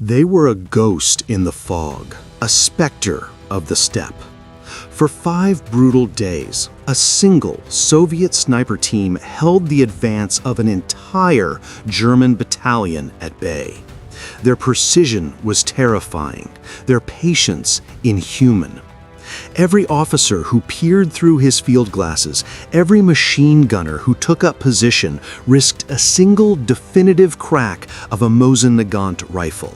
They were a ghost in the fog, a specter of the steppe. For 5 brutal days, a single Soviet sniper team held the advance of an entire German battalion at bay. Their precision was terrifying, their patience inhuman. Every officer who peered through his field glasses, every machine gunner who took up position risked a single definitive crack of a Mosin-Nagant rifle.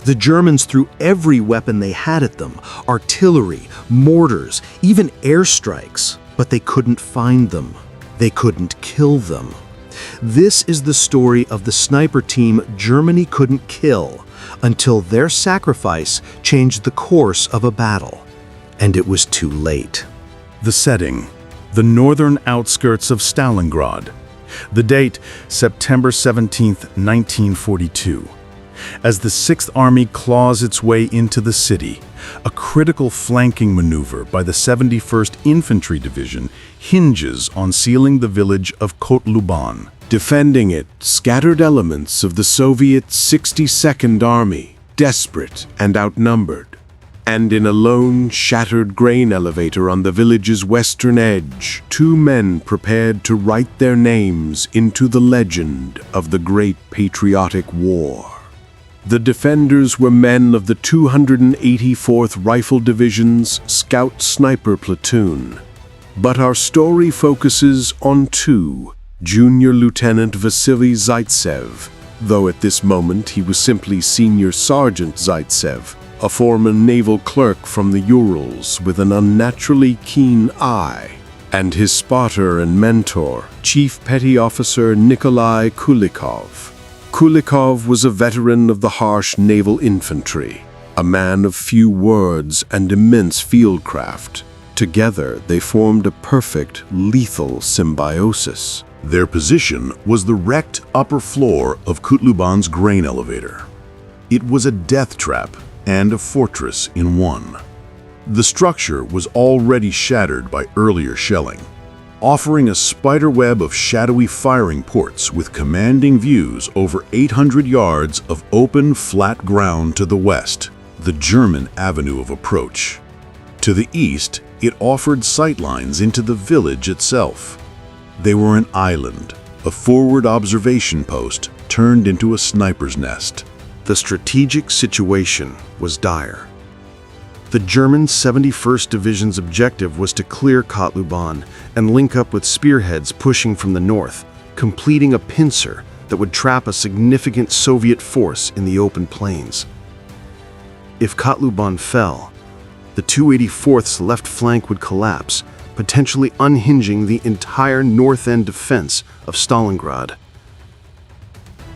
The Germans threw every weapon they had at them, artillery, mortars, even airstrikes, but they couldn't find them. They couldn't kill them. This is the story of the sniper team Germany couldn't kill until their sacrifice changed the course of a battle. And it was too late. The setting: the northern outskirts of Stalingrad. The date: September 17, 1942. As the 6th Army claws its way into the city, a critical flanking maneuver by the 71st Infantry Division hinges on sealing the village of Kotluban. Defending it, scattered elements of the Soviet 62nd Army, desperate and outnumbered. And in a lone, shattered grain elevator on the village's western edge, 2 men prepared to write their names into the legend of the Great Patriotic War. The defenders were men of the 284th Rifle Division's Scout Sniper Platoon. But our story focuses on 2, Junior Lieutenant Vasily Zaitsev, though at this moment he was simply Senior Sergeant Zaitsev, a former naval clerk from the Urals with an unnaturally keen eye, and his spotter and mentor, Chief Petty Officer Nikolai Kulikov. Kulikov was a veteran of the harsh naval infantry, a man of few words and immense fieldcraft. Together, they formed a perfect, lethal symbiosis. Their position was the wrecked upper floor of Kotluban's grain elevator. It was a death trap and a fortress in one. The structure was already shattered by earlier shelling, offering a spiderweb of shadowy firing ports with commanding views over 800 yards of open, flat ground to the west, the German avenue of approach. To the east, it offered sightlines into the village itself. They were an island, a forward observation post turned into a sniper's nest. The strategic situation was dire. The German 71st Division's objective was to clear Kotluban and link up with spearheads pushing from the north, completing a pincer that would trap a significant Soviet force in the open plains. If Kotluban fell, the 284th's left flank would collapse, potentially unhinging the entire north end defense of Stalingrad.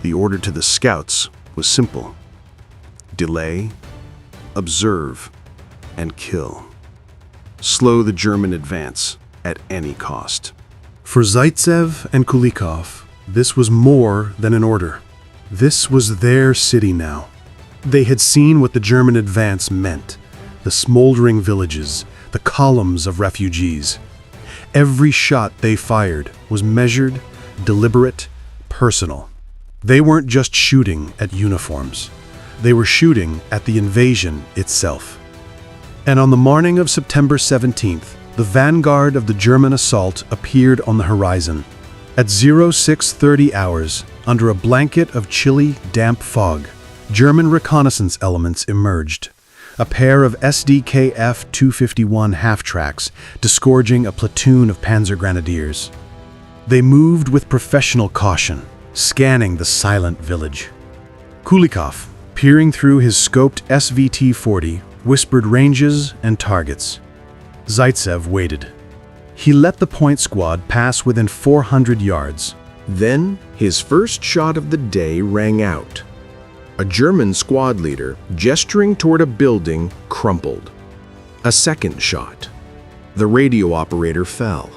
The order to the scouts was simple: delay, observe, and kill. Slow the German advance at any cost. For Zaitsev and Kulikov, this was more than an order. This was their city now. They had seen what the German advance meant: the smoldering villages, the columns of refugees. Every shot they fired was measured, deliberate, personal. They weren't just shooting at uniforms. They were shooting at the invasion itself. And on the morning of September 17th, the vanguard of the German assault appeared on the horizon. At 0630 hours, under a blanket of chilly, damp fog, German reconnaissance elements emerged. A pair of SDKF 251 half-tracks disgorging a platoon of Panzer Grenadiers. They moved with professional caution, scanning the silent village. Kulikov, peering through his scoped SVT-40, whispered ranges and targets. Zaitsev waited. He let the point squad pass within 400 yards. Then, his first shot of the day rang out. A German squad leader, gesturing toward a building, crumpled. A second shot. The radio operator fell.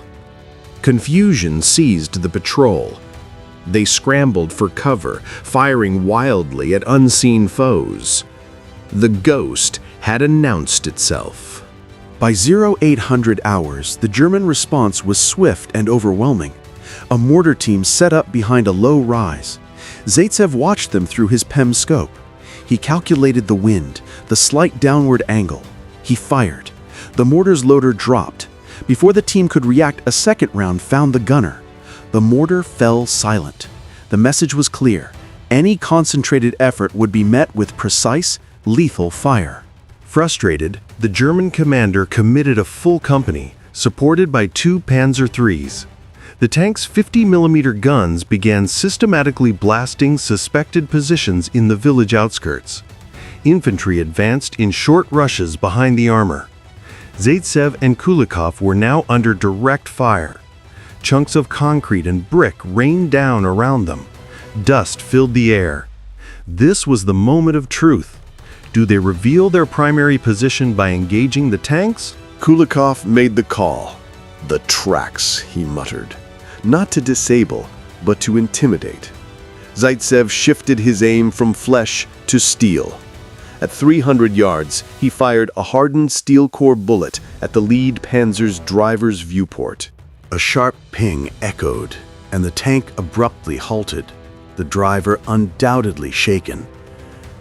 Confusion seized the patrol. They scrambled for cover, firing wildly at unseen foes. The ghost had announced itself. By 0800 hours, the German response was swift and overwhelming. A mortar team set up behind a low rise. Zaitsev watched them through his PEM scope. He calculated the wind, the slight downward angle. He fired. The mortar's loader dropped. Before the team could react, a second round found the gunner. The mortar fell silent. The message was clear. Any concentrated effort would be met with precise, lethal fire. Frustrated, the German commander committed a full company, supported by 2 Panzer IIIs. The tank's 50mm guns began systematically blasting suspected positions in the village outskirts. Infantry advanced in short rushes behind the armor. Zaitsev and Kulikov were now under direct fire. Chunks of concrete and brick rained down around them. Dust filled the air. This was the moment of truth. Do they reveal their primary position by engaging the tanks? Kulikov made the call. The tracks, he muttered. Not to disable, but to intimidate. Zaitsev shifted his aim from flesh to steel. At 300 yards, he fired a hardened steel core bullet at the lead panzer's driver's viewport. A sharp ping echoed, and the tank abruptly halted, the driver undoubtedly shaken.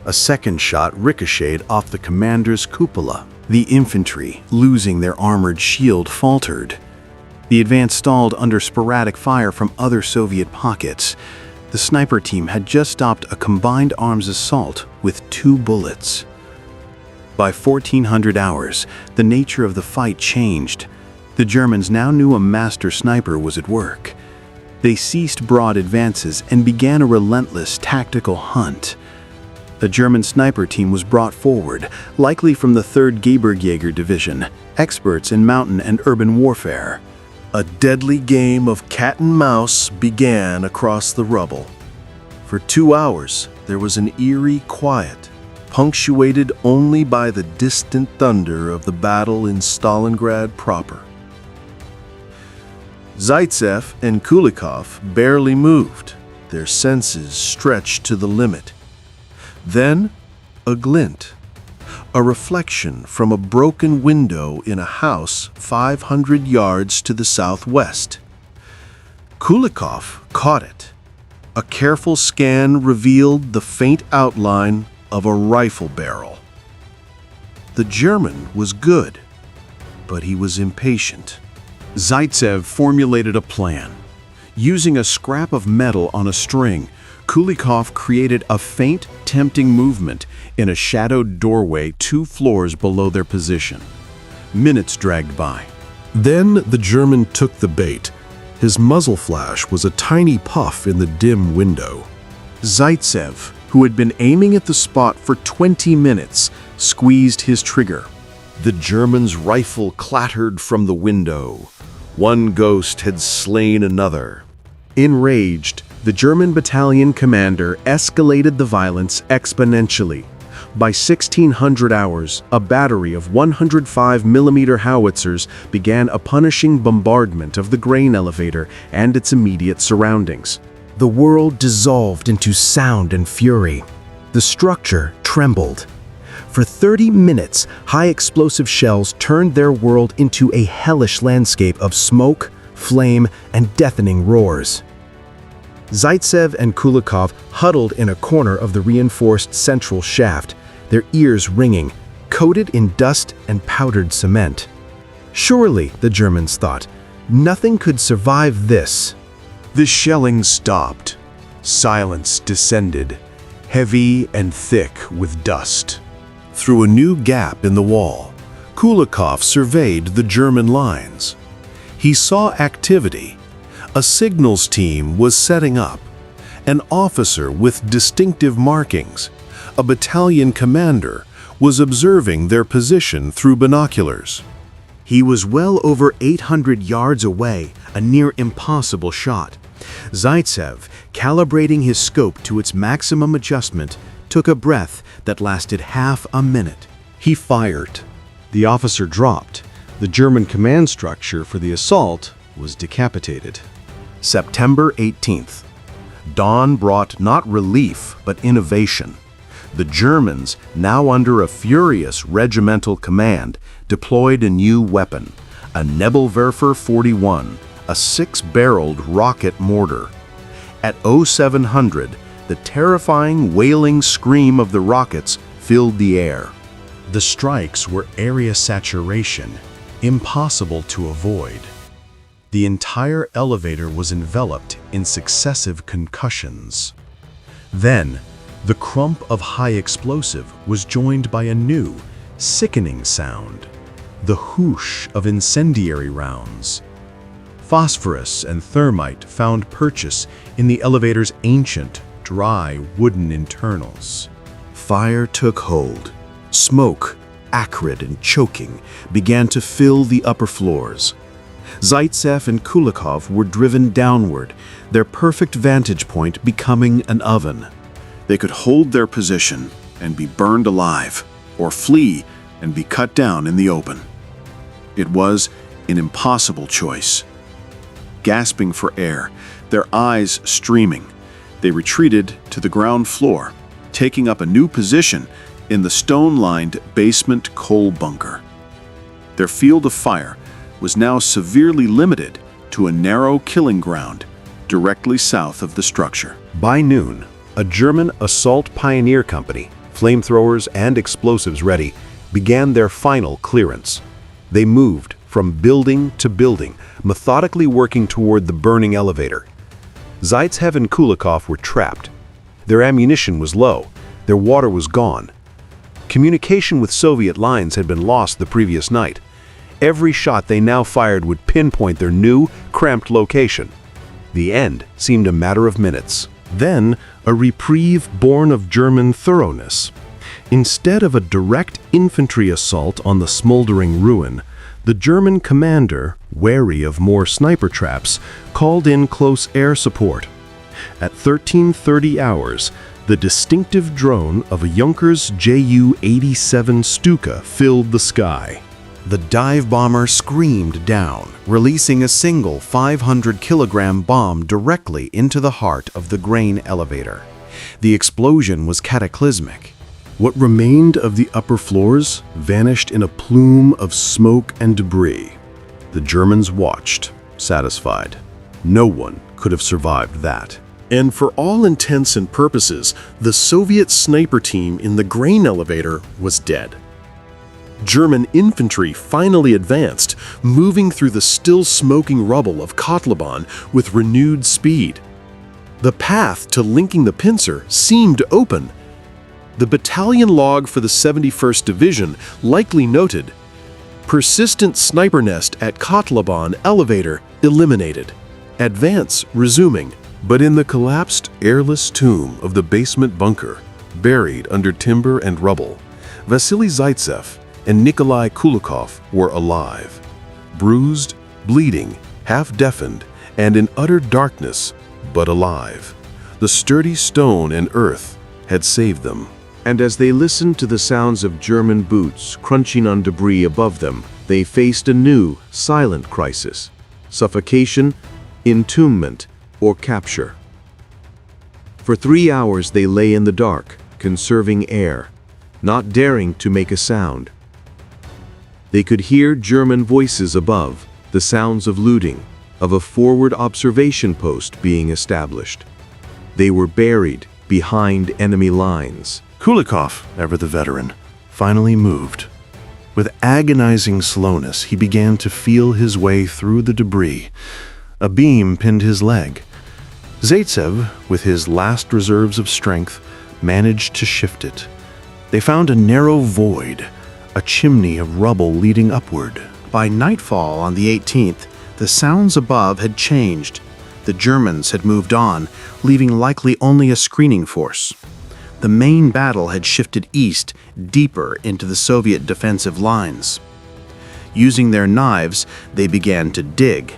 A second shot ricocheted off the commander's cupola. The infantry, losing their armored shield, faltered. The advance stalled under sporadic fire from other Soviet pockets. The sniper team had just stopped a combined arms assault with 2 bullets. By 1400 hours, the nature of the fight changed. The Germans now knew a master sniper was at work. They ceased broad advances and began a relentless tactical hunt. A German sniper team was brought forward, likely from the 3rd Geberjäger Division, experts in mountain and urban warfare. A deadly game of cat and mouse began across the rubble. For 2 hours, there was an eerie quiet, punctuated only by the distant thunder of the battle in Stalingrad proper. Zaitsev and Kulikov barely moved, their senses stretched to the limit. Then, a glint, a reflection from a broken window in a house 500 yards to the southwest. Kulikov caught it. A careful scan revealed the faint outline of a rifle barrel. The German was good, but he was impatient. Zaitsev formulated a plan. Using a scrap of metal on a string, Kulikov created a faint, tempting movement in a shadowed doorway 2 floors below their position. Minutes dragged by. Then the German took the bait. His muzzle flash was a tiny puff in the dim window. Zaitsev, who had been aiming at the spot for 20 minutes, squeezed his trigger. The German's rifle clattered from the window. One ghost had slain another. Enraged, the German battalion commander escalated the violence exponentially. By 1600 hours, a battery of 105mm howitzers began a punishing bombardment of the grain elevator and its immediate surroundings. The world dissolved into sound and fury. The structure trembled. For 30 minutes, high-explosive shells turned their world into a hellish landscape of smoke, flame, and deafening roars. Zaitsev and Kulikov huddled in a corner of the reinforced central shaft, their ears ringing, coated in dust and powdered cement. Surely, the Germans thought, nothing could survive this. The shelling stopped. Silence descended, heavy and thick with dust. Through a new gap in the wall, Kulikov surveyed the German lines. He saw activity. A signals team was setting up. An officer with distinctive markings, a battalion commander, was observing their position through binoculars. He was well over 800 yards away, a near impossible shot. Zaitsev, calibrating his scope to its maximum adjustment, took a breath that lasted half a minute. He fired. The officer dropped. The German command structure for the assault was decapitated. September 18th. Dawn brought not relief, but innovation. The Germans, now under a furious regimental command, deployed a new weapon, a Nebelwerfer 41, a 6-barreled rocket mortar. At 0700, the terrifying, wailing scream of the rockets filled the air. The strikes were area saturation, impossible to avoid. The entire elevator was enveloped in successive concussions. Then, the crump of high explosive was joined by a new, sickening sound, the whoosh of incendiary rounds. Phosphorus and thermite found purchase in the elevator's ancient, dry, wooden internals. Fire took hold. Smoke, acrid and choking, began to fill the upper floors. Zaitsev and Kulikov were driven downward, their perfect vantage point becoming an oven. They could hold their position and be burned alive, or flee and be cut down in the open. It was an impossible choice. Gasping for air, their eyes streaming, they retreated to the ground floor, taking up a new position in the stone-lined basement coal bunker. Their field of fire was now severely limited to a narrow killing ground directly south of the structure. By noon, a German assault pioneer company, flamethrowers and explosives ready, began their final clearance. They moved from building to building, methodically working toward the burning elevator. Zaitsev and Kulikov were trapped. Their ammunition was low, their water was gone. Communication with Soviet lines had been lost the previous night. Every shot they now fired would pinpoint their new, cramped location. The end seemed a matter of minutes. Then, a reprieve born of German thoroughness. Instead of a direct infantry assault on the smoldering ruin, the German commander, wary of more sniper traps, called in close air support. At 13:30 hours, the distinctive drone of a Junkers Ju-87 Stuka filled the sky. The dive bomber screamed down, releasing a single 500-kilogram bomb directly into the heart of the grain elevator. The explosion was cataclysmic. What remained of the upper floors vanished in a plume of smoke and debris. The Germans watched, satisfied. No one could have survived that. And for all intents and purposes, the Soviet sniper team in the grain elevator was dead. German infantry finally advanced, moving through the still smoking rubble of Kotlebon with renewed speed. The path to linking the pincer seemed open. The battalion log for the 71st Division likely noted, "Persistent sniper nest at Kotlebon elevator eliminated. Advance resuming." But in the collapsed, airless tomb of the basement bunker, buried under timber and rubble, Vasily Zaitsev and Nikolai Kulikov were alive. Bruised, bleeding, half-deafened, and in utter darkness, but alive. The sturdy stone and earth had saved them. And as they listened to the sounds of German boots crunching on debris above them, they faced a new, silent crisis: suffocation, entombment, or capture. For 3 hours they lay in the dark, conserving air, not daring to make a sound. They could hear German voices above, the sounds of looting, of a forward observation post being established. They were buried behind enemy lines. Kulikov, ever the veteran, finally moved. With agonizing slowness, he began to feel his way through the debris. A beam pinned his leg. Zaitsev, with his last reserves of strength, managed to shift it. They found a narrow void, a chimney of rubble leading upward. By nightfall on the 18th, the sounds above had changed. The Germans had moved on, leaving likely only a screening force. The main battle had shifted east, deeper into the Soviet defensive lines. Using their knives, they began to dig.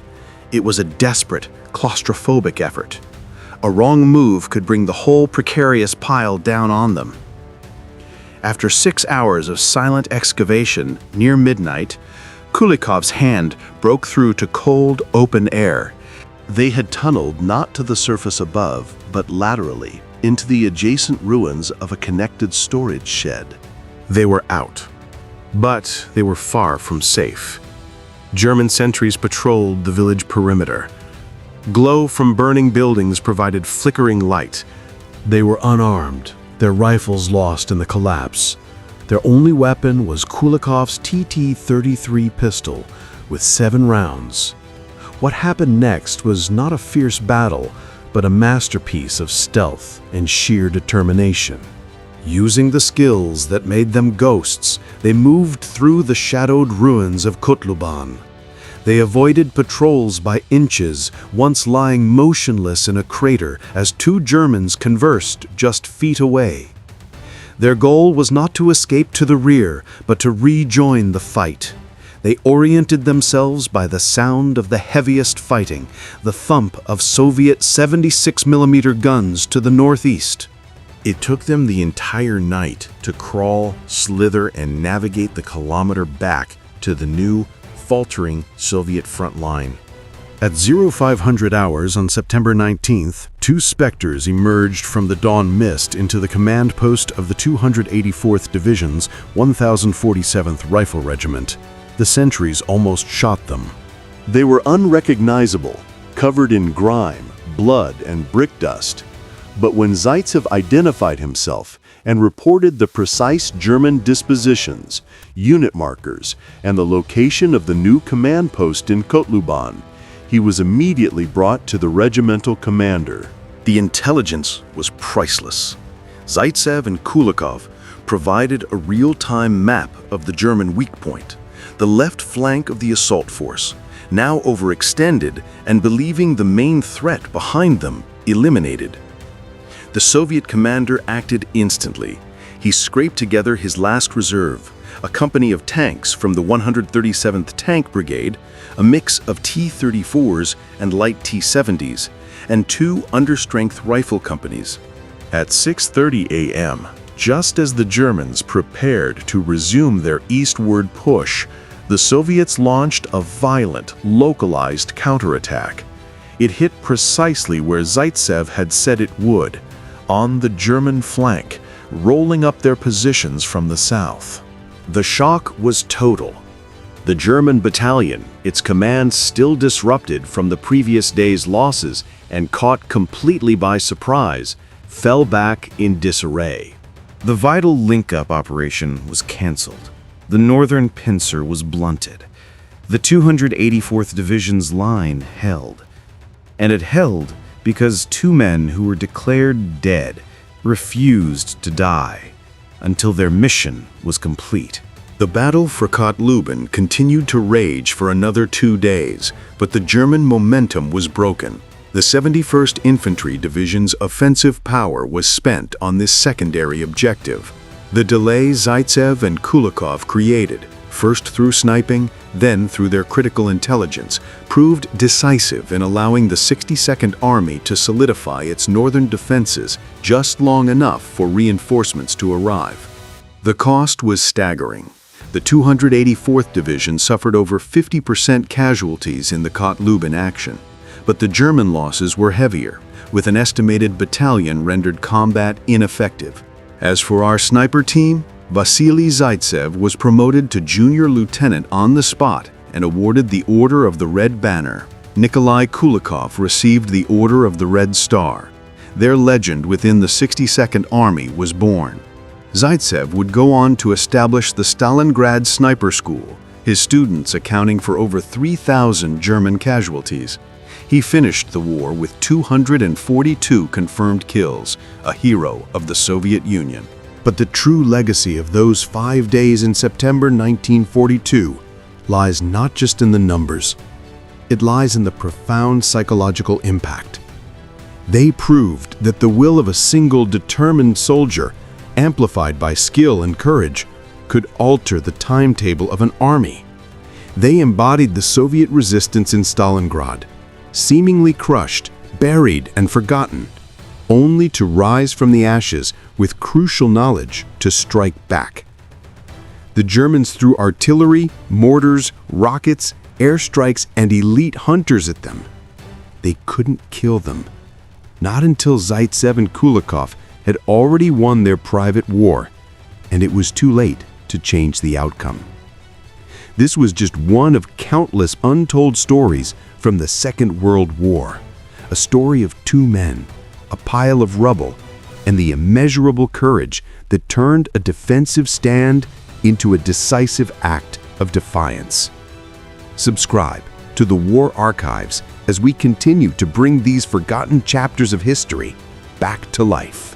It was a desperate, claustrophobic effort. A wrong move could bring the whole precarious pile down on them. After 6 hours of silent excavation, near midnight, Kulikov's hand broke through to cold, open air. They had tunneled not to the surface above, but laterally, into the adjacent ruins of a connected storage shed. They were out, but they were far from safe. German sentries patrolled the village perimeter. Glow from burning buildings provided flickering light. They were unarmed, their rifles lost in the collapse. Their only weapon was Kulikov's TT-33 pistol with 7 rounds. What happened next was not a fierce battle, but a masterpiece of stealth and sheer determination. Using the skills that made them ghosts, they moved through the shadowed ruins of Kutluban. They avoided patrols by inches, once lying motionless in a crater as 2 Germans conversed just feet away. Their goal was not to escape to the rear, but to rejoin the fight. They oriented themselves by the sound of the heaviest fighting, the thump of Soviet 76mm guns to the northeast. It took them the entire night to crawl, slither, and navigate the kilometer back to the new, faltering Soviet front line. At 0500 hours on September 19th, 2 Spectres emerged from the dawn mist into the command post of the 284th Division's 1047th Rifle Regiment. The sentries almost shot them. They were unrecognizable, covered in grime, blood, and brick dust. But when Zaitsev identified himself and reported the precise German dispositions, unit markers, and the location of the new command post in Kotluban, he was immediately brought to the regimental commander. The intelligence was priceless. Zaitsev and Kulikov provided a real-time map of the German weak point, the left flank of the assault force, now overextended and believing the main threat behind them eliminated. The Soviet commander acted instantly. He scraped together his last reserve, a company of tanks from the 137th Tank Brigade, a mix of T-34s and light T-70s, and 2 understrength rifle companies. At 6:30 a.m., just as the Germans prepared to resume their eastward push, the Soviets launched a violent, localized counterattack. It hit precisely where Zaitsev had said it would, on the German flank, rolling up their positions from the south. The shock was total. The German battalion, its command still disrupted from the previous day's losses and caught completely by surprise, fell back in disarray. The vital link-up operation was cancelled. The northern pincer was blunted. The 284th Division's line held. And it held because 2 men who were declared dead refused to die until their mission was complete. The battle for Kotluban continued to rage for another 2 days, but the German momentum was broken. The 71st Infantry Division's offensive power was spent on this secondary objective. The delay Zaitsev and Kulikov created, first through sniping, then through their critical intelligence, proved decisive in allowing the 62nd Army to solidify its northern defenses just long enough for reinforcements to arrive. The cost was staggering. The 284th Division suffered over 50% casualties in the Kotluban action, but the German losses were heavier, with an estimated battalion rendered combat ineffective. As for our sniper team, Vasily Zaitsev was promoted to junior lieutenant on the spot and awarded the Order of the Red Banner. Nikolai Kulikov received the Order of the Red Star. Their legend within the 62nd Army was born. Zaitsev would go on to establish the Stalingrad Sniper School, his students accounting for over 3,000 German casualties. He finished the war with 242 confirmed kills, a hero of the Soviet Union. But the true legacy of those 5 days in September 1942 lies not just in the numbers. It lies in the profound psychological impact. They proved that the will of a single determined soldier, amplified by skill and courage, could alter the timetable of an army. They embodied the Soviet resistance in Stalingrad, seemingly crushed, buried, and forgotten, only to rise from the ashes with crucial knowledge to strike back. The Germans threw artillery, mortars, rockets, airstrikes, and elite hunters at them. They couldn't kill them. Not until Zaitsev and Kulikov had already won their private war, and it was too late to change the outcome. This was just one of countless untold stories from the Second World War, a story of 2 men, a pile of rubble, and the immeasurable courage that turned a defensive stand into a decisive act of defiance. Subscribe to the War Archives as we continue to bring these forgotten chapters of history back to life.